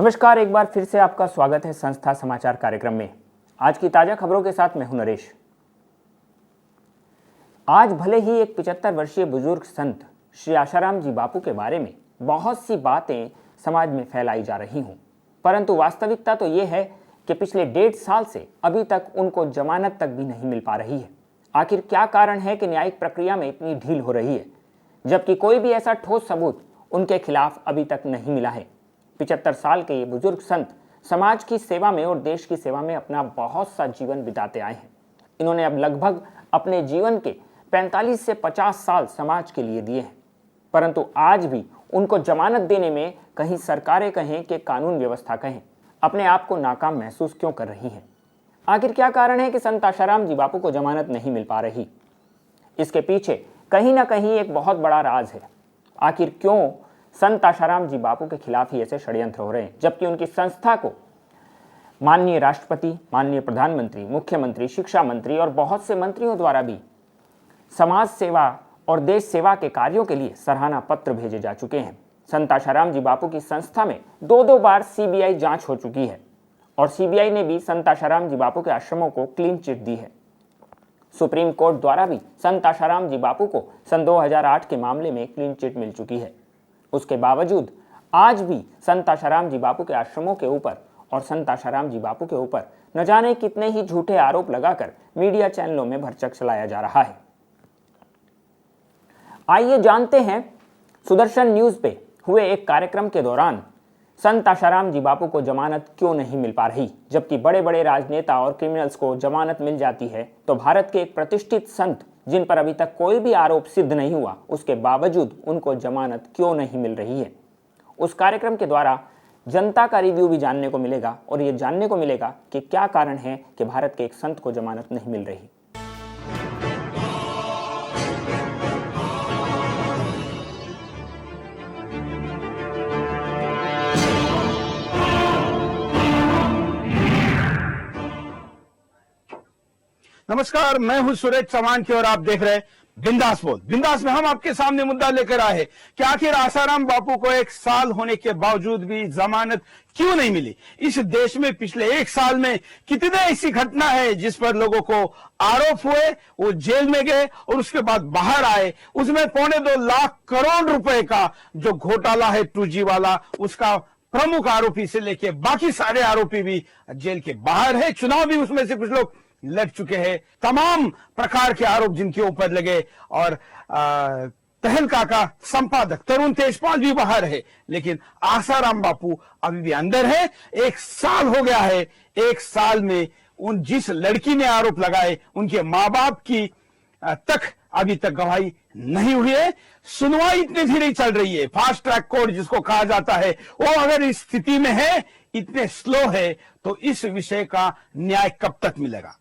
नमस्कार, एक बार फिर से आपका स्वागत है संस्था समाचार कार्यक्रम में। आज की ताजा खबरों के साथ मैं हूं नरेश। आज भले ही एक 75 वर्षीय बुजुर्ग संत श्री आसाराम जी बापू के बारे में बहुत सी बातें समाज में फैलाई जा रही हों, परंतु वास्तविकता तो ये है कि पिछले 1.5 साल से अभी तक उनको जमानत तक भी नहीं मिल पा रही है। आखिर क्या कारण है कि न्यायिक प्रक्रिया में इतनी ढील हो रही है, जबकि कोई भी ऐसा ठोस सबूत उनके खिलाफ अभी तक नहीं मिला है। 75 साल के ये बुजुर्ग संत समाज की सेवा में और देश की सेवा में अपना बहुत सा जीवन बिताते आए हैं। इन्होंने अब लगभग अपने जीवन के 45 से 50 साल समाज के लिए दिए हैं, परंतु आज भी उनको जमानत देने में कहीं सरकारें कहें कि कानून व्यवस्था कहें, अपने आप को नाकाम महसूस क्यों कर रही हैं। आखिर क्या कारण है कि संत आसाराम जी बापू को जमानत नहीं मिल पा रही? इसके पीछे कहीं ना कहीं एक बहुत बड़ा राज है। आखिर क्यों संत आसाराम जी बापू के खिलाफ ही ऐसे षड्यंत्र हो रहे हैं, जबकि उनकी संस्था को माननीय राष्ट्रपति, माननीय प्रधानमंत्री, मुख्यमंत्री, शिक्षा मंत्री और बहुत से मंत्रियों द्वारा भी समाज सेवा और देश सेवा के कार्यों के लिए सराहना पत्र भेजे जा चुके हैं। संत आसाराम जी बापू की संस्था में 2 बार सीबीआई जांच हो चुकी है और सीबीआई ने भी संत आसाराम जी बापू के आश्रमों को क्लीन चिट दी है। सुप्रीम कोर्ट द्वारा भी संत आसाराम जी बापू को सन 2008 के मामले में क्लीन चिट मिल चुकी है। उसके बावजूद आज भी संत आसाराम जी बापू के आश्रमों के ऊपर और संत आसाराम जी बापू के ऊपर न जाने कितने ही झूठे आरोप लगाकर मीडिया चैनलों में भरचक चलाया जा रहा है। आइए जानते हैं सुदर्शन न्यूज पे हुए एक कार्यक्रम के दौरान संत आसाराम जी बापू को जमानत क्यों नहीं मिल पा रही, जबकि बड़े बड़े राजनेता और क्रिमिनल्स को जमानत मिल जाती है, तो भारत के एक प्रतिष्ठित संत जिन पर अभी तक कोई भी आरोप सिद्ध नहीं हुआ, उसके बावजूद उनको जमानत क्यों नहीं मिल रही है। उस कार्यक्रम के द्वारा जनता का रिव्यू भी जानने को मिलेगा और ये जानने को मिलेगा कि क्या कारण है कि भारत के एक संत को जमानत नहीं मिल रही। नमस्कार, मैं हूं सुरेश चौहान की और आप देख रहे हैं बिंदास बोल। बिंदास में हम आपके सामने मुद्दा लेकर आए कि आखिर आसाराम बापू को 1 साल होने के बावजूद भी जमानत क्यों नहीं मिली। इस देश में पिछले 1 साल में कितने ऐसी घटना है जिस पर लोगों को आरोप हुए, वो जेल में गए और उसके बाद बाहर आए। उसमें 2.25 लाख करोड़ रुपए का जो घोटाला है 2G वाला, उसका प्रमुख आरोपी से लेके बाकी सारे आरोपी भी जेल के बाहर है। चुनाव भी उसमें से कुछ लोग लड़ चुके हैं। तमाम प्रकार के आरोप जिनके ऊपर लगे और तहलका का संपादक तरुण तेजपाल भी बाहर है, लेकिन आसाराम बापू अभी भी अंदर है। 1 साल हो गया है। 1 साल में उन जिस लड़की ने आरोप लगाए उनके मां बाप की तक अभी तक गवाही नहीं हुई है। सुनवाई इतनी धीरे चल रही है। फास्ट ट्रैक कोर्ट जिसको कहा जाता है, वो अगर इस स्थिति में है, इतने स्लो है, तो इस विषय का न्याय कब तक मिलेगा।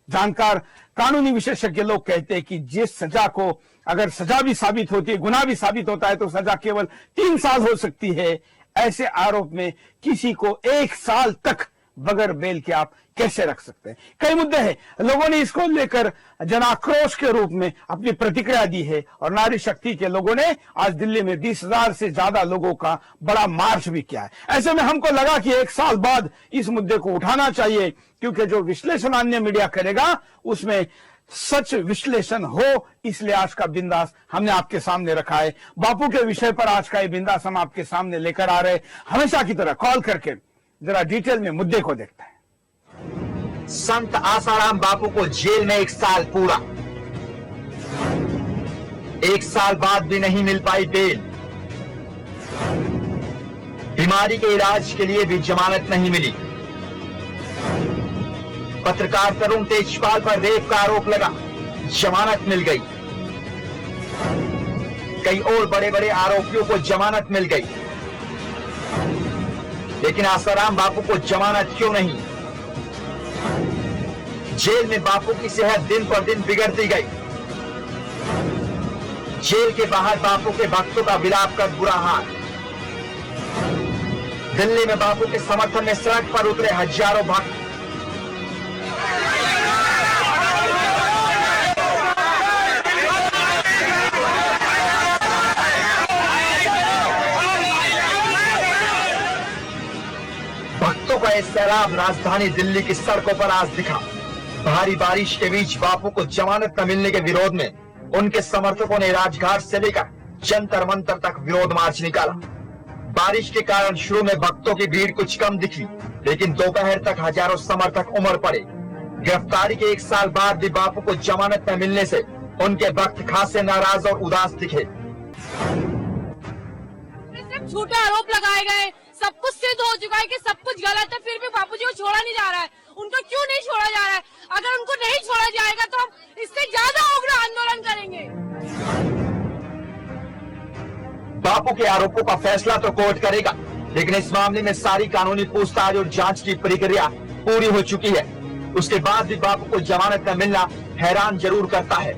जानकार कानूनी विशेषज्ञ लोग कहते हैं कि जिस सजा को अगर सजा भी साबित होती है, गुनाह भी साबित होता है, तो सजा केवल 3 साल हो सकती है। ऐसे आरोप में किसी को 1 साल तक बगैर बेल के आप कैसे रख सकते हैं। कई मुद्दे हैं। लोगों ने इसको लेकर जनाक्रोश के रूप में अपनी प्रतिक्रिया दी है और नारी शक्ति के लोगों ने आज दिल्ली में 20,000 से ज्यादा लोगों का बड़ा मार्च भी किया है। ऐसे में हमको लगा कि 1 साल बाद इस मुद्दे को उठाना चाहिए, क्योंकि जो विश्लेषण अन्य मीडिया करेगा उसमें सच विश्लेषण हो, इसलिए आज का बिंदास हमने आपके सामने रखा है। बापू के विषय पर आज का ये बिंदास हम आपके सामने लेकर आ रहे हैं। हमेशा की तरह कॉल करके जरा डिटेल में मुद्दे को देखते हैं। संत आसाराम बापू को जेल में 1 साल पूरा, 1 साल बाद भी नहीं मिल पाई बेल। बीमारी के इलाज के लिए भी जमानत नहीं मिली। पत्रकार तरुण तेजपाल पर रेप का आरोप लगा, जमानत मिल गई। कई और बड़े बड़े आरोपियों को जमानत मिल गई, लेकिन आसाराम बापू को जमानत क्यों नहीं। जेल में बापू की सेहत दिन पर दिन बिगड़ती गई। जेल के बाहर बापू के भक्तों का विलाप कर बुरा हाल। दिल्ली में बापू के समर्थन में सड़क पर उतरे हजारों भक्त। का ये सैलाब राजधानी दिल्ली की सड़कों पर आज दिखा। भारी बारिश के बीच बापू को जमानत न मिलने के विरोध में उनके समर्थकों ने राजघाट से लेकर जंतर मंतर तक विरोध मार्च निकाला। बारिश के कारण शुरू में भक्तों की भीड़ कुछ कम दिखी, लेकिन दोपहर तक हजारों समर्थक उमड़ पड़े। गिरफ्तारी के 1 साल बाद भी बापू को जमानत न मिलने से उनके भक्त खासे नाराज और उदास दिखे। सिर्फ झूठे आरोप लगाए गए, सब कुछ सिद्ध हो चुका है कि सब कुछ गलत है, फिर भी बापूजी को छोड़ा नहीं जा रहा है। उनको क्यों नहीं छोड़ा जा रहा है? अगर उनको नहीं छोड़ा जाएगा तो हम इससे ज्यादा उग्र आंदोलन करेंगे। बापू के आरोपों का फैसला तो कोर्ट करेगा, लेकिन इस मामले में सारी कानूनी पूछताछ और जांच की प्रक्रिया पूरी हो चुकी है। उसके बाद भी बापू को जमानत न मिलना हैरान जरूर करता है।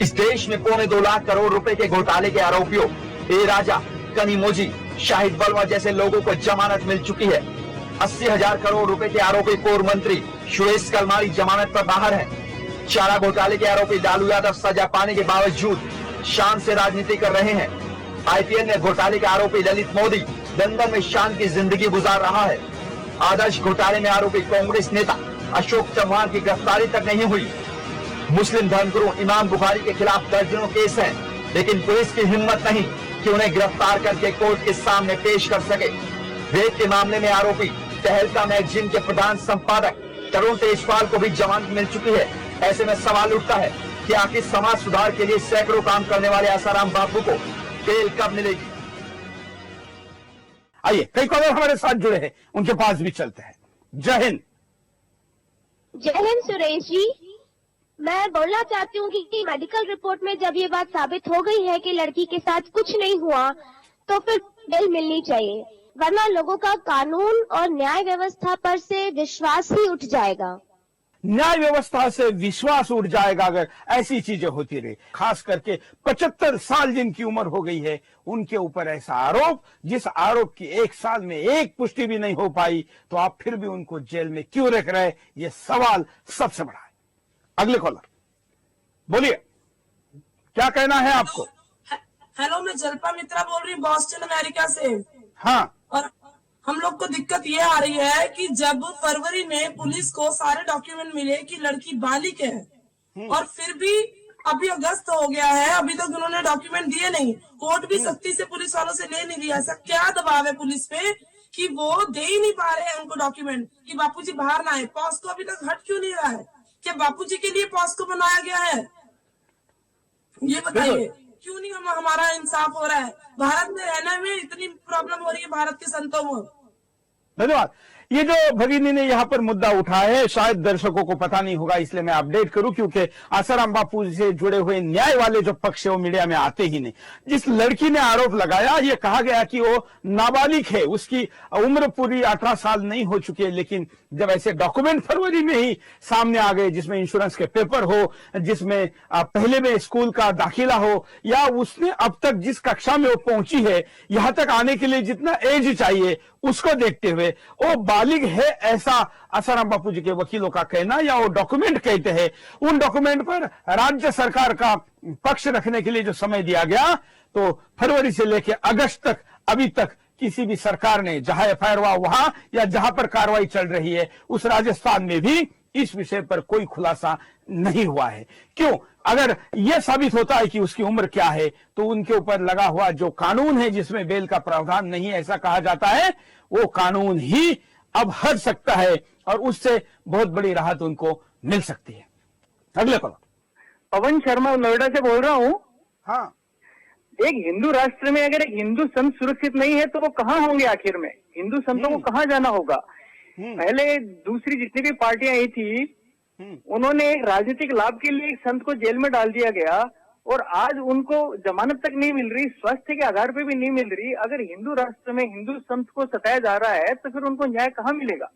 इस देश में 2.25 लाख करोड़ रुपए के घोटाले के आरोपियों ए राजा, कनिमोझी, शाहिद बलवा जैसे लोगों को जमानत मिल चुकी है। 80,000 करोड़ रुपए के आरोपी पूर्व मंत्री सुरेश कलमारी जमानत पर बाहर है। चारा घोटाले के आरोपी लालू यादव सजा पाने के बावजूद शान से राजनीति कर रहे हैं। आईपीएल ने घोटाले के आरोपी ललित मोदी लंदन में शान की जिंदगी गुजार रहा है। आदर्श घोटाले में आरोपी कांग्रेस नेता अशोक चौहान की गिरफ्तारी तक नहीं हुई। मुस्लिम धर्मगुरु इमाम बुखारी के खिलाफ दर्जनों केस हैं, लेकिन पुलिस की हिम्मत नहीं कि उन्हें गिरफ्तार करके कोर्ट के सामने पेश कर सके। रेप के मामले में आरोपी तहलका मैगजीन के प्रधान संपादक तरुण तेजपाल को भी जमानत मिल चुकी है। ऐसे में सवाल उठता है कि आखिर समाज सुधार के लिए सैकड़ों काम करने वाले आसाराम बापू को बेल कब मिलेगी। आइए, कई कॉलर हमारे साथ जुड़े हैं, उनके पास भी चलते हैं। जय हिंद। जय हिंद सुरेश जी, मैं बोलना चाहती हूँ कि मेडिकल रिपोर्ट में जब ये बात साबित हो गई है कि लड़की के साथ कुछ नहीं हुआ, तो फिर बेल मिलनी चाहिए, वरना लोगों का कानून और न्याय व्यवस्था पर से विश्वास ही उठ जाएगा। न्याय व्यवस्था से विश्वास उठ जाएगा अगर ऐसी चीजें होती रही। खास करके 75 साल जिनकी उम्र हो गई है, उनके ऊपर ऐसा आरोप, जिस आरोप की 1 साल में एक पुष्टि भी नहीं हो पाई, तो आप फिर भी उनको जेल में क्यों रख रहे? ये सवाल सबसे बड़ा है। अगले कॉलर, बोलिए, क्या कहना है आपको? हेलो, मैं जल्पा मित्रा बोल रही हूँ बॉस्टन अमेरिका से। हाँ, और हम लोग को दिक्कत ये आ रही है कि जब फरवरी में पुलिस को सारे डॉक्यूमेंट मिले कि लड़की बालिग है, और फिर भी अभी अगस्त हो गया है, अभी तक उन्होंने डॉक्यूमेंट दिए नहीं। कोर्ट भी सख्ती से पुलिस वालों से ले नहीं दिया। ऐसा क्या दबाव है पुलिस पे कि वो दे ही नहीं पा रहे हैं उनको डॉक्यूमेंट कि बापूजी बाहर ना आए? पॉस्को अभी तक हट क्यों नहीं रहा है? क्या बापूजी के लिए पॉस्को बनाया गया है? ये बताइए, क्यों नहीं हमारा इंसाफ हो रहा है? भारत में रहने में इतनी प्रॉब्लम हो रही है भारत के संतों को। धन्यवाद। ये जो भगिनी ने यहाँ पर मुद्दा उठाया है, शायद दर्शकों को पता नहीं होगा, इसलिए मैं अपडेट करूं, क्योंकि आसाराम बापू से जुड़े हुए न्याय वाले जो पक्ष है वो मीडिया में आते ही नहीं। जिस लड़की ने आरोप लगाया, ये कहा गया कि वो नाबालिग है, उसकी उम्र पूरी 18 साल नहीं हो चुकी है, लेकिन जब ऐसे डॉक्यूमेंट फरवरी में ही सामने आ गए, जिसमें इंश्योरेंस के पेपर हो, जिसमें पहले में स्कूल का दाखिला हो, या उसने अब तक जिस कक्षा में वो पहुंची है, यहां तक आने के लिए जितना एज चाहिए, उसको देखते हुए वो बालिग है, ऐसा आसाराम बापू जी के वकीलों का कहना, या वो डॉक्यूमेंट कहते हैं। उन डॉक्यूमेंट पर राज्य सरकार का पक्ष रखने के लिए जो समय दिया गया, तो फरवरी से लेकर अगस्त तक अभी तक किसी भी सरकार ने, जहां एफआईआर हुआ वहां या जहां पर कार्रवाई चल रही है उस राजस्थान में भी इस विषय पर कोई खुलासा नहीं हुआ है। क्यों? अगर यह साबित होता है कि उसकी उम्र क्या है, तो उनके ऊपर लगा हुआ जो कानून है जिसमें बेल का प्रावधान नहीं है, ऐसा कहा जाता है, वो कानून ही अब हट सकता है और उससे बहुत बड़ी राहत उनको मिल सकती है। अगले पर पवन शर्मा नोएडा से बोल रहा हूँ। हाँ, एक हिंदू राष्ट्र में अगर एक हिंदू संत सुरक्षित नहीं है तो वो कहाँ होंगे? आखिर में हिंदू संतों को कहाँ जाना होगा? पहले दूसरी जितनी भी पार्टियां आई थी, उन्होंने एक राजनीतिक लाभ के लिए एक संत को जेल में डाल दिया गया, और आज उनको जमानत तक नहीं मिल रही, स्वास्थ्य के आधार पर भी नहीं मिल रही। अगर हिंदू राष्ट्र में हिंदू संत को सताया जा रहा है, तो फिर उनको न्याय कहाँ मिलेगा?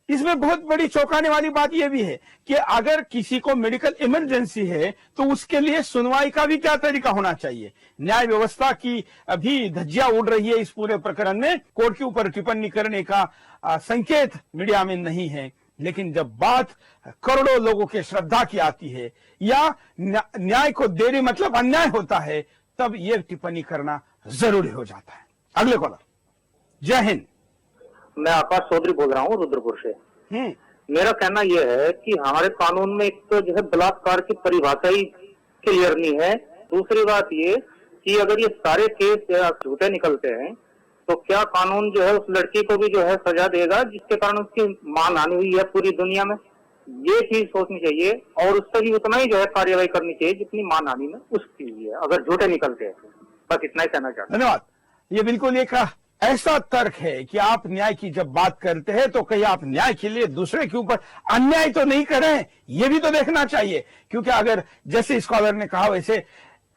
इसमें बहुत बड़ी चौंकाने वाली बात यह भी है कि अगर किसी को मेडिकल इमरजेंसी है, तो उसके लिए सुनवाई का भी क्या तरीका होना चाहिए? न्याय व्यवस्था की अभी धज्जियां उड़ रही है इस पूरे प्रकरण में। कोर्ट के ऊपर टिप्पणी करने का संकेत मीडिया में नहीं है, लेकिन जब बात करोड़ों लोगों के श्रद्धा की आती है, या न्याय को देरी मतलब अन्याय होता है, तब यह टिप्पणी करना जरूरी हो जाता है। अगले कॉलर, जय हिंद। मैं आकाश चौधरी बोल रहा हूँ रुद्रपुर से। मेरा कहना यह है कि हमारे कानून में एक तो जो है बलात्कार की परिभाषा ही क्लियर नहीं है। दूसरी बात ये कि अगर ये सारे केस झूठे निकलते हैं तो क्या कानून जो है उस लड़की को भी जो है सजा देगा जिसके कारण उसकी मानहानि हुई है पूरी दुनिया में? ये चीज सोचनी चाहिए और उससे भी उतना ही जो है कार्यवाही करनी चाहिए जितनी मानहानि में उसकी हुई है, अगर झूठे निकलते हैं। बस इतना ही कहना चाहता हूं। धन्यवाद। ये बिल्कुल एक ऐसा तर्क है कि आप न्याय की जब बात करते हैं तो कहीं आप न्याय के लिए दूसरे के ऊपर अन्याय तो नहीं कर रहे हैं, ये भी तो देखना चाहिए। क्योंकि अगर जैसे स्कॉलर ने कहा वैसे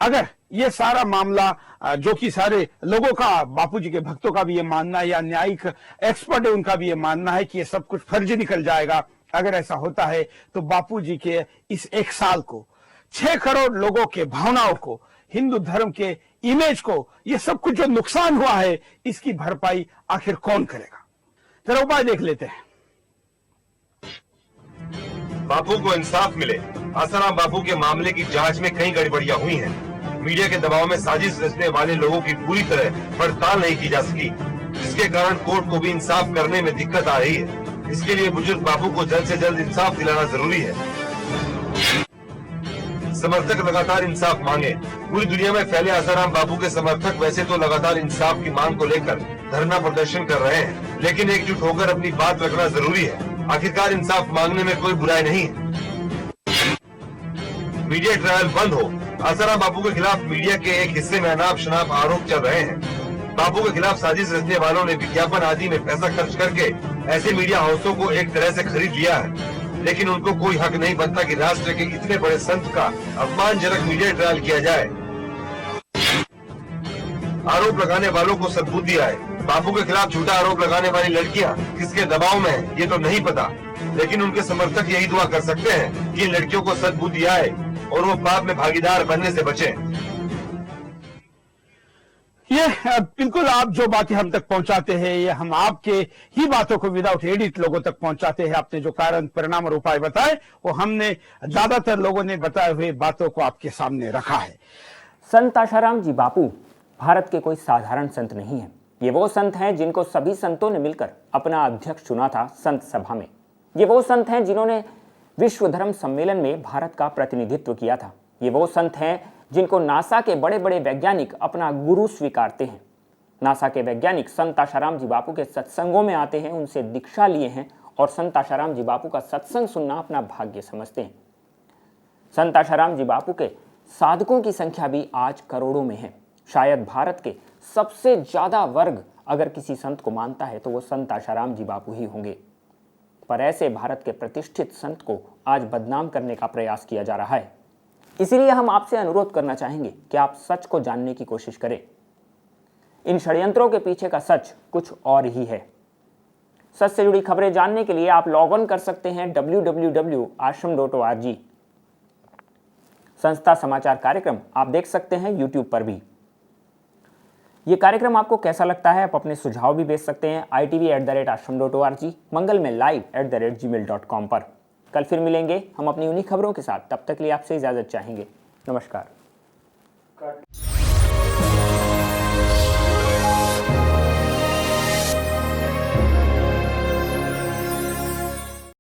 अगर ये सारा मामला जो कि सारे लोगों का, बापूजी के भक्तों का भी ये मानना है या न्यायिक एक्सपर्ट है उनका भी ये मानना है कि ये सब कुछ फर्जी निकल जाएगा, अगर ऐसा होता है तो बापूजी के इस एक साल को, 6 करोड़ लोगों के भावनाओं को, हिंदू धर्म के इमेज को, ये सब कुछ जो नुकसान हुआ है इसकी भरपाई आखिर कौन करेगा? जरा उपाय देख लेते हैं। बापू को इंसाफ मिले। आसाराम बापू के मामले की जांच में कई गड़बड़ियां हुई हैं। मीडिया के दबाव में साजिश रचने वाले लोगों की पूरी तरह पड़ताल नहीं की जा सकी, जिसके कारण कोर्ट को भी इंसाफ करने में दिक्कत आ रही है। इसके लिए बुजुर्ग बापू को जल्द से जल्द इंसाफ दिलाना जरूरी है। समर्थक लगातार इंसाफ मांगे। पूरी दुनिया में फैले आसाराम बापू के समर्थक वैसे तो लगातार इंसाफ की मांग को लेकर धरना प्रदर्शन कर रहे हैं, लेकिन एकजुट होकर अपनी बात रखना जरूरी है। आखिरकार इंसाफ मांगने में कोई बुराई नहीं है। मीडिया ट्रायल बंद हो। आसाराम बापू के खिलाफ मीडिया के एक हिस्से में अनाप शनाप आरोप चल रहे हैं। बापू के खिलाफ साजिश रचने वालों ने विज्ञापन आदि में पैसा खर्च करके ऐसे मीडिया हाउसों को एक तरह से खरीद लिया है, लेकिन उनको कोई हक नहीं बनता कि राष्ट्र के इतने बड़े संत का अपमानजनक मीडिया ट्रायल किया जाए। आरोप लगाने वालों को सद्बुद्धि आए। बापू के खिलाफ झूठा आरोप लगाने वाली लड़कियां किसके दबाव में है ये तो नहीं पता, लेकिन उनके समर्थक यही दुआ कर सकते हैं कि इन लड़कियों को सद्बुद्धि आए और वो पाप में भागीदार बनने से बचें। ये बिल्कुल आप जो बातें हम तक पहुंचाते हैं ये हम आपके ही बातों को विदाउट एडिट लोगों तक पहुंचाते हैं। आपने जो कारण, परिणाम और उपाय बताए वो हमने ज्यादातर लोगों ने बताए हुए बातों को आपके सामने रखा है। संत आशाराम जी बापू भारत के कोई साधारण संत नहीं है। ये वो संत हैं जिनको सभी संतों ने मिलकर अपना अध्यक्ष चुना था संत सभा में। ये वो संत हैं जिन्होंने विश्व धर्म सम्मेलन में भारत का प्रतिनिधित्व किया था। ये वो संत हैं जिनको नासा के बड़े बड़े वैज्ञानिक अपना गुरु स्वीकारते हैं। नासा के वैज्ञानिक संत आशाराम जी बापू के सत्संगों में आते हैं, उनसे दीक्षा लिए हैं और संत आशाराम जी बापू का सत्संग सुनना अपना भाग्य समझते हैं। संत आशाराम जी बापू के साधकों की संख्या भी आज करोड़ों में है। शायद भारत के सबसे ज्यादा वर्ग अगर किसी संत को मानता है तो वो संत आशाराम जी बापू ही होंगे। पर ऐसे भारत के प्रतिष्ठित संत को आज बदनाम करने का प्रयास किया जा रहा है। इसीलिए हम आपसे अनुरोध करना चाहेंगे कि आप सच को जानने की कोशिश करें। इन षड्यंत्रों के पीछे का सच कुछ और ही है। सच से जुड़ी खबरें जानने के लिए आप लॉग ऑन कर सकते हैं www.ashram.org। संस्था समाचार कार्यक्रम आप देख सकते हैं YouTube पर भी। ये कार्यक्रम आपको कैसा लगता है आप अपने सुझाव भी भेज सकते हैं itv@ashram.org, मंगल में live@gmail.com पर। कल फिर मिलेंगे हम अपनी उन्हीं खबरों के साथ। तब तक के लिए आपसे इजाजत चाहेंगे। नमस्कार।